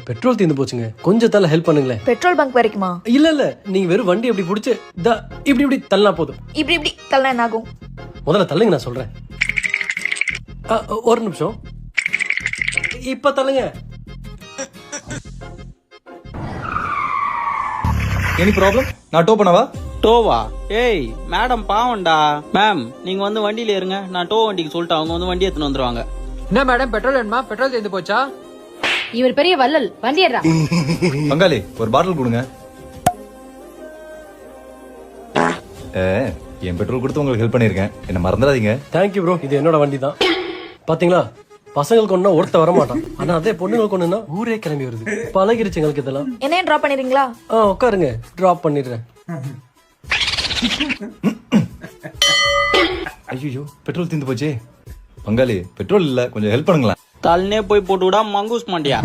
Petrol தீர்ந்து போச்சுங்க, கொஞ்சம் தள்ள ஹெல்ப் பண்ணுங்களேன். பெட்ரோல் பங்க் வரைக்குமா? இல்ல நீங்க வெறும் வண்டி எப்படி பிடிச்சு இப்படி தள்ளனா போதும். இப்படி தள்ளனா என்ன ஆகும்? முதல்ல தள்ளுங்க, நான் சொல்றேன். ஒரு நிமிஷம், இப்ப தள்ளுங்க. Any problem? நான் டோ பண்ணவா? டோவா? ஏய் மேடம் பாவம்டா. மேம் நீங்க வந்து வண்டியில இருங்க, நான் டோ வண்டிக்கு சொல்லிட்டு அவங்க வந்து வண்டி எடுத்துன்னு வந்துருவாங்க. என்ன மேடம் பெட்ரோல் வேணுமா? பெட்ரோல் தீர்ந்து போச்சா? இவர் பெரிய வள்ளல், வண்டி ஏறா. பங்காளி ஒரு பாட்டில் கொடுங்க. என் பெட்ரோல் கொடுத்து உங்களுக்கு ஹெல்ப் பண்ணிருக்கேன், என்ன மறந்துடாதீங்க. தேங்க்யூ ப்ரோ, இது என்னோட வண்டி தான். பாத்தீங்களா, பசங்களுக்கு ஒண்ணா ஒருத்த வர மாட்டான், ஆனா அதே பொண்ணுங்களுக்கு ஒண்ணுன்னா ஊரே கிளம்பி வருது. பழகிருச்சு எங்களுக்கு இதெல்லாம். என்னையும் டிராப் பண்ணிடுறீங்களா? உட்காருங்க, டிராப் பண்ணிடுறேன். ஐயோ பெட்ரோல் தீர்ந்து போச்சே. பங்காளி பெட்ரோல் இல்ல, கொஞ்சம் ஹெல்ப் பண்ணுங்களேன். தள்ளனே போய் போட்டு விடா மங்கூஸ் மாட்டியா?